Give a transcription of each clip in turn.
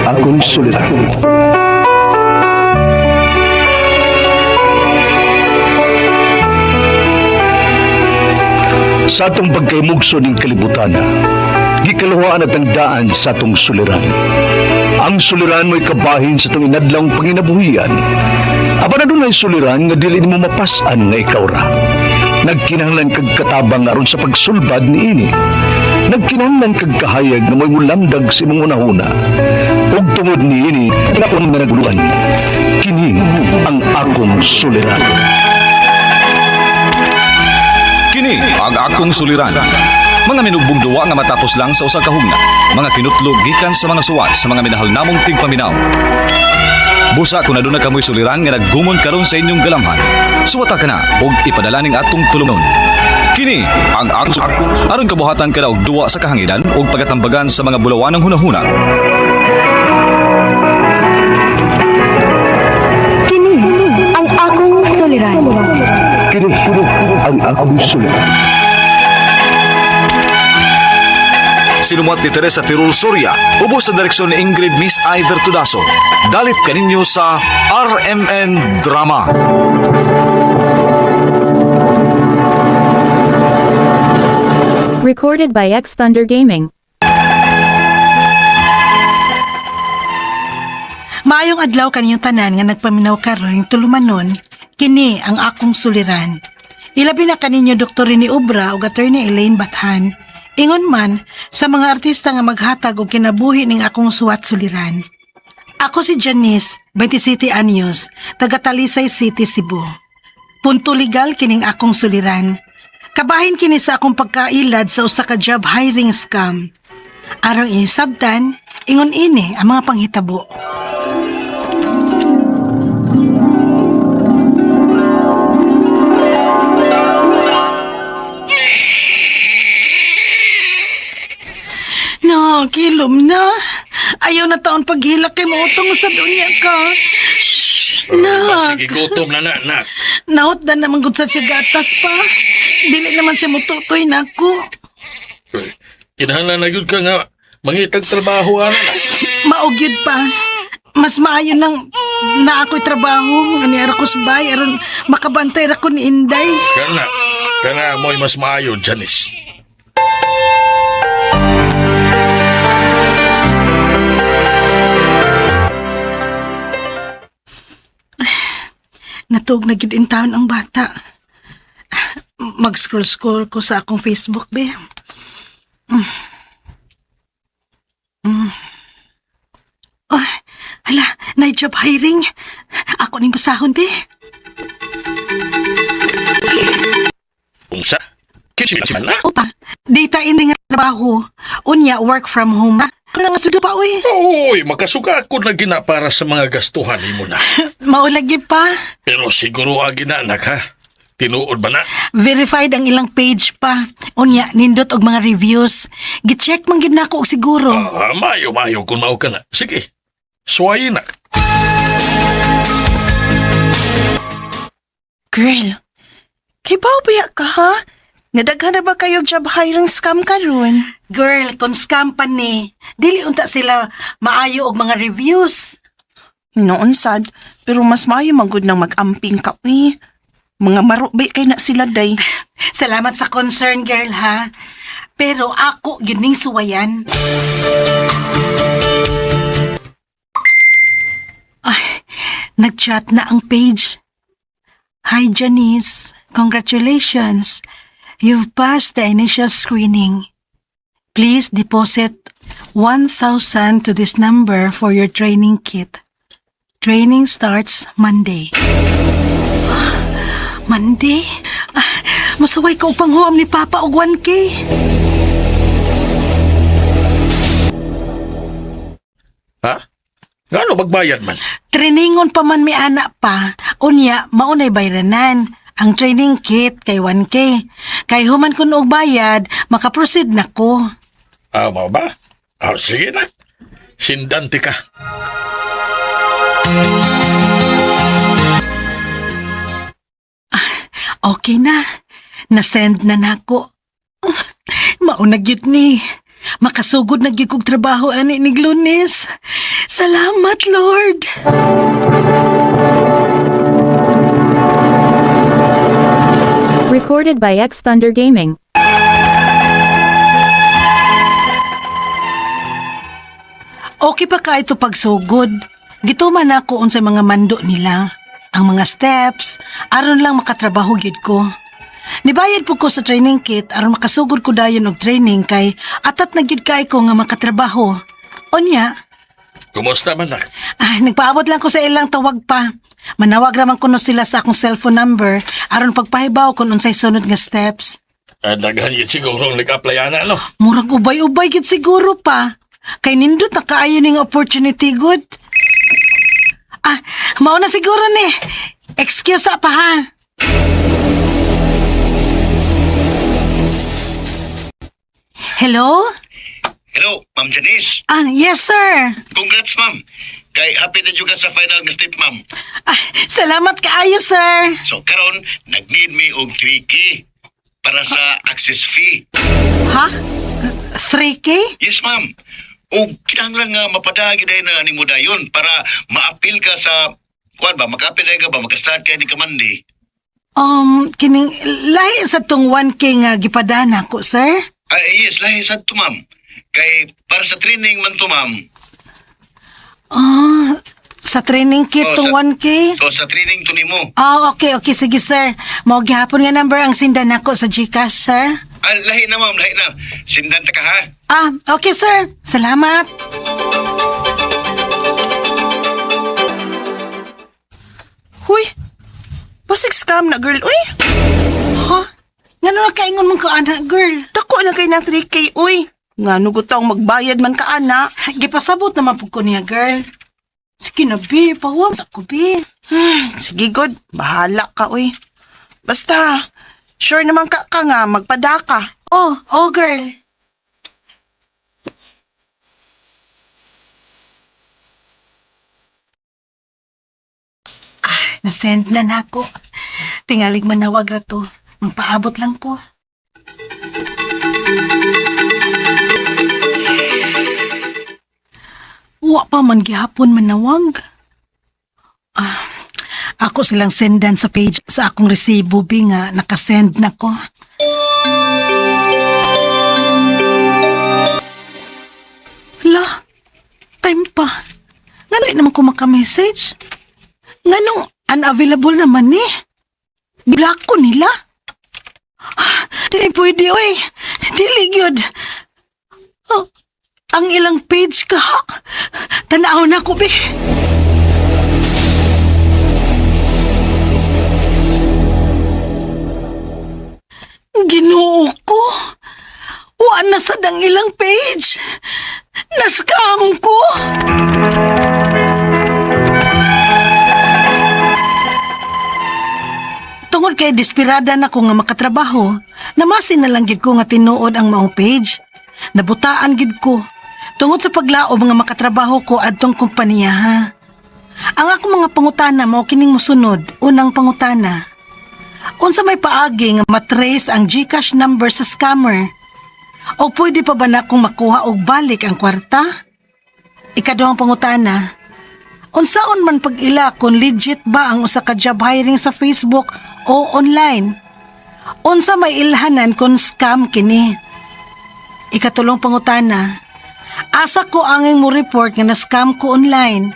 akong suliran. Sa atong pagkaymugso ng kalibutan, gikalawaan at ang daan sa atong suliran. Ang suliran mo'y kabahin sa itong inadlang panginabuhian. Aba na doon ay suliran nga dili mo mapasan nga ikaw ra. Nagkinahanglan kag katabang aron sa pagsulbad ni ini. Nagkinahanglan kag kahayag na mo'y mulamdag sa imong unahuna. Ug tungod ni ini, akong nga naguluan. Kini ang akong suliran. Kini ang akong suliran. Mga minugbong duwa nga matapos lang sa usa ka hugna. Mga kinutlog gikan sa mga suwat sa mga minahal namong tigpaminaw. Busa kung aduna kamoy suliran nga naggumon karon sa inyong galamhan. Suwata ka na og ipadala ning atong tulungon. Kini ang akong aron kabuhatan ka na og duwa sa kahanginan og pagatambagan sa mga bulawan ng hunahuna. Kini ang akong suliran. Kini ang akong suliran. Sinumat ni Teresa Tirul Soria, ubos sa direksyon ni Ingrid Miss Iver Tudaso. Dalit kaninyo sa RMN Drama. Recorded by X Thunder Gaming. Maayong adlaw kaninyong tanan nga nagpaminaw karon tulumanon, kini ang akong suliran. Ilabi na kaninyo Dr. Rini Ubra ug Attorney Elaine Bathan. Ingon man sa mga artista nga maghatag og kinabuhi ning akong suwat suliran. Ako si Janice, 27 anyos, taga Talisay City, Cebu. Punto legal kining akong suliran. Kabahin kini sa akong pagkailad sa usa ka job hiring scam. Aron isabtan, ingon ini ang mga panghitabo. Kilom na. Ayaw na taon paghilak kay mautong sa dunya ka. Shhh, nak. Sige, gutom na, nak. Naot na naman gud sa siya gatas pa. Dili naman siya mututoy na ako. Kinahanglan na yun ka nga mangitag trabaho, ana na. Maugyod pa. Mas maayo nang na ako'y trabaho. Ani ara ko sabay aron makabantay ra ko ni Inday. Kana mo'y mas maayo, Janice. Natug na gid in town ang bata. Mag-scroll ko sa akong Facebook, be. Oh, hala, na-job hiring. Ako ning basahon, be. Unsa? Kinsiman na? Opa, data in nga trabaho. Unya, work from home na. Kung nga sudo pa, uy. Uy, makasuga ako na gina para sa mga gastuhan mo na. Maulagi pa. Pero siguro agina, anak, ha? Tinuod ba na? Verified ang ilang page pa. Unya, nindot og mga reviews. Gi-check man gid nako og siguro. Mayo kung mao ka na. Sige, suwayin na. Girl, kay bawbaya ka ha? Nadaghan na ba kayo job hiring scam karon? Girl, kung scam pa ni, dili unta sila maayo og mga reviews. Noon sad, pero mas maayo magud nang mag-amping ka ni. Mga marubay kay na sila day. Salamat sa concern, girl, ha? Pero ako gining suwayan. Ay, nag-chat na ang page. Hi, Janice. Congratulations. You've passed the initial screening. Please deposit 1,000 to this number for your training kit. Training starts Monday. Monday? Masaway ka upang huam ni Papa og 1K. Ha? Ngano magbayad man? Trainingon pa man mi anak pa. Unya, maunay bayranan. Ang training kit kay 1K. Kay human kun og bayad, makaproceed na ko. Mao ba? Sige na. Sindante ka. Okay na. Na-send na nako. Mauna gyud ni. Makasugod na gyud kog trabaho ani ning Lunes. Salamat, Lord. Recorded by X Thunder Gaming. Okay pa ka ito pagsugod. Gituman ako unsay mga mando nila. Ang mga steps, aron lang makatrabaho gyud ko. Nibayad po ko sa training kit aron makasugod ko dayon og training kay atat na gyud kay ko nga makatrabaho. Unya, Kumusta man nak? nagpaabot lang ko sa ilang tawag pa. Manawag raman kuno sila sa akong cellphone number aron pagpahibaw kung unsay sunod nga steps. Daghan yun siguro nag-apply ana, no? Murag ubay-ubay gid siguro pa. Kay nindot na kaayo ning opportunity good. Mao na siguro ni. Excuse pa ha. Hello? Hello, Ma'am Janice. Yes sir. Congrats, ma'am. Kay happy na juga sa final nga step, ma'am. Salamat kaayo sir. So, karon nag-need me og 3K para sa access fee. Ha? 3K? Yes, ma'am. O kinahanglan nga mapadagi dahil na ni mo dayon para ma-appeal ka sa kuan ba, maka-appeal ka ba, maka-start ka ni Kamandi. Kining lahi sa tong 1K nga gipadana ko sir. Yes, lahi sad to, ma'am. Kay para sa training man to, ma'am. Sa training kit tong 1K? So, sa training to nimo. Okay, sige sir. Mao gihapon nga number ang sindan nako sa GCash sir. Lahi na, ma'am, lahi na. Sindan ta ka, ha? Okay sir. Salamat. Huy, basig scam na girl, uy. Ha? Nga na kaingon mong ka anak, girl? Dako na kay na 3K, uy. Nga nugutaw magbayad man ka, ana. Gipasabot naman po ko niya, girl. Sige na, bi. Pawang sa ko, bi. Sige, God. Bahala ka, uy. Basta, sure naman ka nga magpadaka. Girl. Nasend na nako. Tingalig manawag na to. Magpaabot lang ko. Wa pa man gihapon manawag. Ako silang sendan sa page sa akong resibo bi nga nakasend na ko. La, time pa. Nga na naman ko maka-message. Nga nung unavailable naman eh. Block ko nila. Dili pwede, oy. Dili gyud. Ang ilang page ka. Tanaw na ko, be. Ginoo ko. Wa na sad ang ilang page. Nascam ko. Tungod kay desperada na ko nga makatrabaho, namasin na lang gid ko nga tinuod ang maong page. Nabutaan gid ko. Tungod sa paglaob nga makatrabaho ko adtong kumpanya ha. Ang ako mga pangutana mao kining mosunod. Unang pangutana. Unsa may paagi nga matrace ang GCash number sa scammer? O pwede pa ba na akong makuha og balik ang kwarta? Ikaduhang pangutana. Unsaon man pag-ila kung legit ba ang usa ka job hiring sa Facebook o online? Unsa may ilhanan kung scam kini? Ikatulong pangutana. Asa ko angay mo report nga na-scam ko online?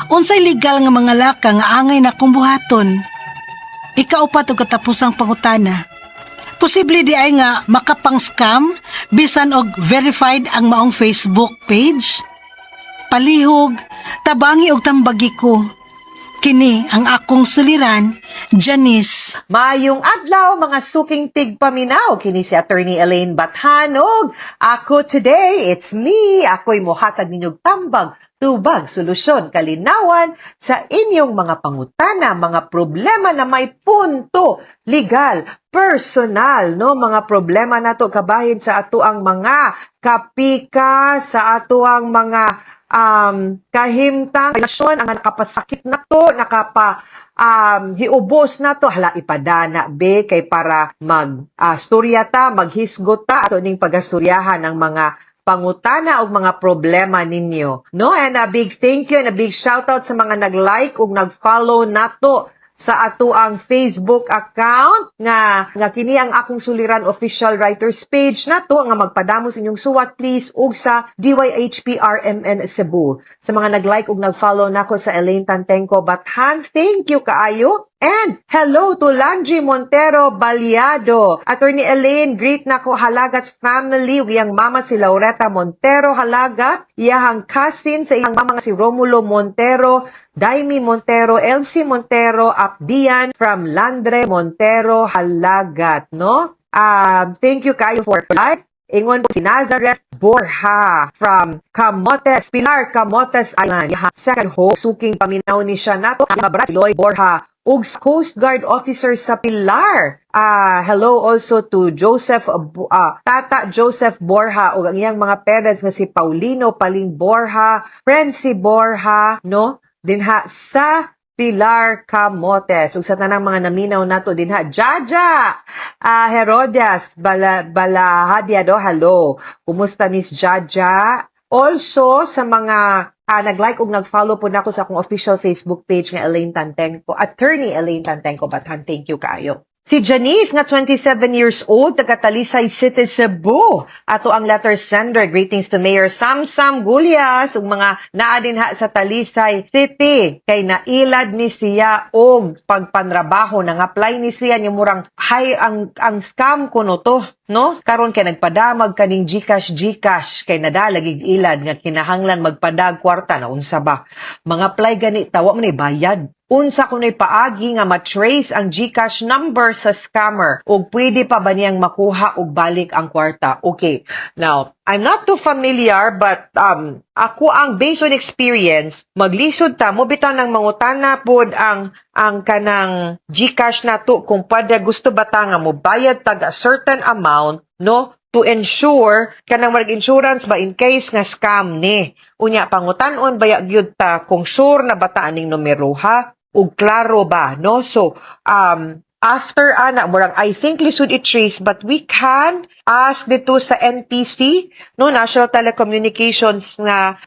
Unsay legal nga mga laka nga angay na kong buhaton? Ikaupat og katapusang pangutana. Posible di ay nga makapang-scam bisan og verified ang maong Facebook page? Palihog, tabangi og tambagi ko. Kini ang akong suliran, Janice. Maayong adlaw mga suking tigpaminaw kini si Attorney Elaine Bathanog. Ako today, it's me. Ako'y mohatag ninyong tambag, tubag, solusyon, kalinawan sa inyong mga pangutana, mga problema na may punto, legal, personal, no? Mga problema na to kabahin sa ato ang mga kapika, sa ato ang mga kahimtang relasyon ang nakapasakit na to, hiubos na to, hala ipadana be kay para storya ta, maghisgot ta ato ning pagastoryahan ng mga pangutana og mga problema ninyo. No? And a big thank you and a big shout out sa mga nag-like ug nag-follow nato sa ato ang Facebook account nga kini ang akong suliran official writers page nato nga magpadamo sa inyong suwat please ug sa DYHPRMN Cebu. Sa mga nag-like ug nag-follow nako sa Elaine Tantenco Bathan, thank you kaayo. And hello to Landry Montero Baliado. Attorney Elaine, greet nako Halagat family ug iyang mama si Laureta Montero Halagat, iyang cousin sa iyang mama nga si Romulo Montero, Daimi Montero, Elsie Montero, Apdian from Landre Montero Halagat, no? Thank you kayo for life. Ingon po si Nazareth Borja from Camotes, Pilar, Camotes Island. Second host, suking paminaw ni siya nato, si Lloyd Borja, ug Coast Guard officer sa Pilar. Hello also to Joseph, Tata Joseph Borja, ug ang iyang mga parents nga si Paulino Paling Borja, Frenzy Borja, no? Dinha sa Pilar Camotes. Ug sa tanang mga naminaw nato dinha, Jaja, Herodias, Balahadia do, hello. Kumusta Miss Jaja? Also sa mga nag-like ug nag-follow po nako sa akong official Facebook page nga Elaine Tantenco, Attorney Elaine Tantenco Bathan, thank you kaayo. Si Janice, nga 27 years old, taga Talisay City, Cebu. Ato ang letter sender. Greetings to Mayor Samsam Gulyas ug mga naa din ha sa Talisay City. Kay nailad ni siya og pagpanrabaho. Nang-apply ni siya yung murang ang scam kuno to. No? Karon kay nagpadamag kaning Gcash kay nadalagig ilad nga kinahanglan magpadag kwarta na unsa ba. Mga apply gani tawa man bayad. Unsa kunay paagi nga ma-trace ang Gcash number sa scammer ug pwede pa ba niyang makuha og balik ang kwarta? Okay. Now, I'm not too familiar but ako ang based on experience, maglisod ta mo bitaw nang mangutana pod ang kanang Gcash nato kung pwede gusto ba ta nga mo bayad tag a certain amount, no? To ensure kanang mag-insurance ba in case nga scam ni. Unya pangutan-on baya gyud ta kung sure na bata aning numero ha? Ug klaro ba, no? So, after murang I think lisod i-trace but we can ask dito sa NTC, no, National Telecommunications na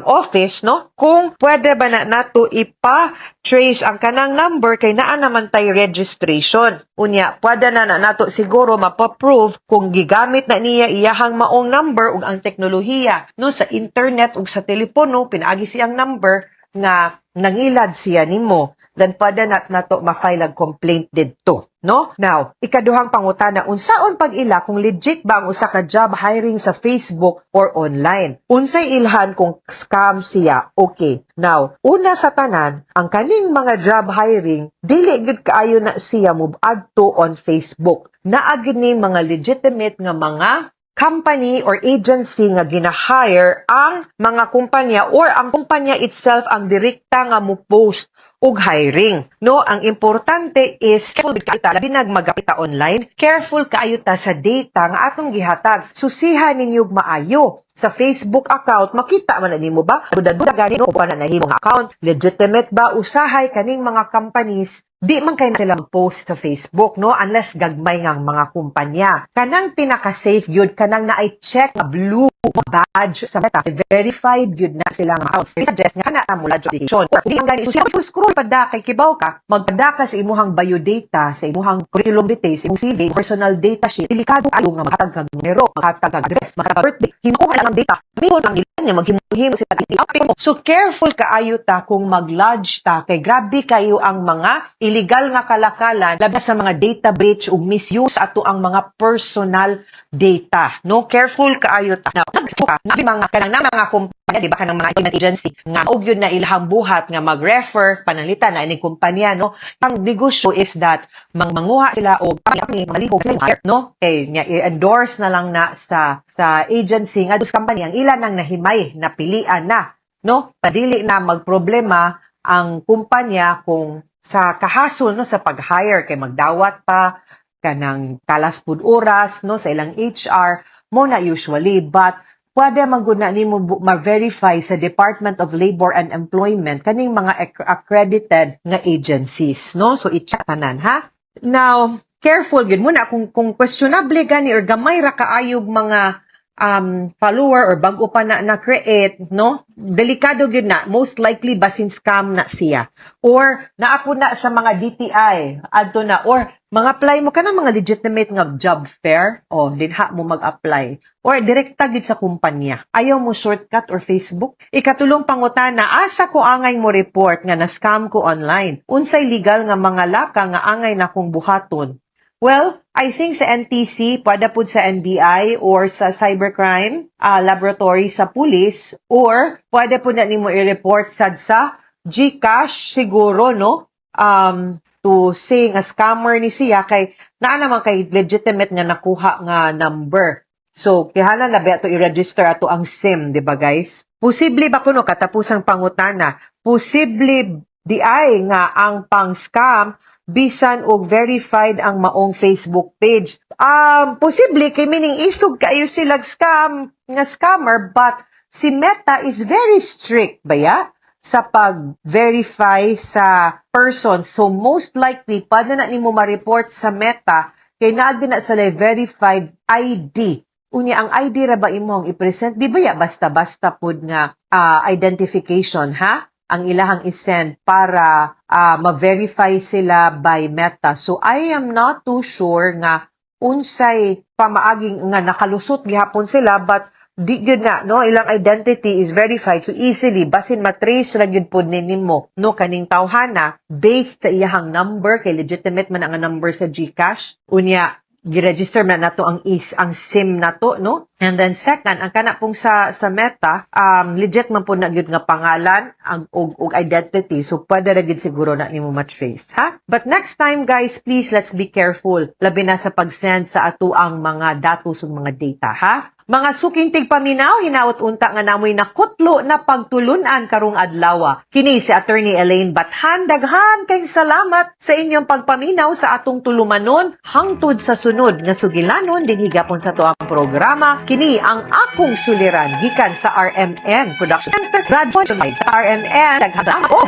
office, no, kung pwede ba na nato ipa-trace ang kanang number kay naa naman tay registration. Unya, pwede na nato siguro mapa-prove kung gigamit na niya iyahang maong number ug ang teknolohiya, no, sa internet ug sa telepono pinaagi siyang number nga nangilad siya nimo, then pwede nato ma-file ang complaint didto, no? Now, ikaduhang pangutana, unsaon pag-ila kung legit ba ang usa ka job hiring sa Facebook or online? Unsay ilhan kung scam siya? Okay. Now, una sa tanan, ang kaning mga job hiring, dili gid kaayo na siya move adto on Facebook. Naa gid ni mga legitimate nga mga company or agency nga gina-hire ang mga kumpanya or ang kumpanya itself ang direkta nga mo post og hiring. No, ang importante is careful kayo ta labi magapita online, careful kaayo ta sa data nga atong gihatag. Susihan ninyo maayo sa Facebook account, makita man nimo ba duda gani no pa na nahimo nga account legitimate ba usahay kaning mga companies. Di man kayo na sila mag-post sa Facebook, no? Unless gagmay ngang mga kumpanya. Kanang pinaka-safe yun, kanang na-check na blue badge sa meta, verified yun na silang accounts. I suggest nga na mula application. Or kung di ang gani, scroll pada kay kibaw ka, magpada ka sa imuhang biodata, sa imuhang curriculum vitae, sa imong CV, personal data sheet, delikado kayo nga makatag kag numero, makatag kag address, makatag birthday, himukuha lang ang data, himukuha lang ilan niya, maghimuhimo sila. So careful kaayo ta kung mag-lodge ta, kay grabe kayo ang mga illegal nga kalakalan labi sa mga data breach ug misuse ato ang mga personal data, no? Careful kaayo ta. Now, mga kanang mga kumpanya, di ba, kanang mga agency nga og yun na ilhang buhat nga mag-refer panalitan na ining kumpanya, no? Ang negosyo is that manguha sila og malihog sila hire, no? Nya i-endorse na lang na sa agency nga dus company ang ilan nang nahimay na pilian na, no? Padili na magproblema ang kumpanya kung sa kahasol, no, sa pag-hire kay magdawat pa kanang kalas pud oras, no, sa ilang HR mo na usually, but pwede maguna nimo ma-verify sa Department of Labor and Employment kaning mga accredited nga agencies, no? So i-check tanan ha. Now, careful gid muna kung questionable gani or gamay ra kaayog mga follower or bago pa na create, no? Delikado gyud na, most likely basin scam na siya. Or naapod na sa mga DTI, adto na, or mga apply mo ka na mga legitimate nga job fair, o dinha mo mag-apply. Or direkta gid sa kumpanya. Ayaw mo shortcut or Facebook. Ikatulong pangutana, asa ko angay mo report nga na-scam ko online. Unsay legal nga mga laka nga angay na kong buhaton. Well, I think sa NTC, pwede po sa NBI or sa cybercrime laboratory sa police, or pwede po na nimo i-report sad sa GCash siguro, no? To say nga scammer ni siya kay naa naman kay legitimate nga nakuha nga number. So, kihana na ba ito i-register ato ang SIM, di ba guys? Posible ba kuno katapusang pangutana? Posible di ay nga ang pang-scam bisan og verified ang maong Facebook page. Posible kay meaning isog kayo sila nga scammer, but si Meta is very strict ba ya sa pag-verify sa person. So most likely pwede na nimo ma-report sa Meta kay naagi na sa verified ID. Unya ang ID ra ba imong i-present? Di ba ya basta-basta pud nga identification, ha? Ang ilahang isend para ma-verify sila by Meta. So I am not too sure nga unsay pamaaging nga nakalusot gihapon sila, but di gyud na, no, ilang identity is verified, so easily basin matrace ra gyud pud nimo, no, kaning tawhana based sa iyahang number, kay legitimate man ang number sa GCash. Unya giregister na nato ang SIM nato, no? And then second, ang kana pong sa Meta, legit man po na gyud nga pangalan og identity, so pwede ra gyud siguro na nimo ma-trace, ha? But next time guys, please let's be careful labi na sa pag-send sa ato ang mga datos ug mga data, ha? Mga suking tigpaminaw, hinaut unta nga namoy nakutlo na pagtulunan karong adlaw. Kini si Attorney Elaine Bathan. Daghan kay salamat sa inyong pagpaminaw sa atong tulumanon hangtod sa sunod nga sugilanon din higapon sa tuang programa. Kini ang akong suliran gikan sa RMN Production Center. Radyo RMN. Daghan sa adlaw.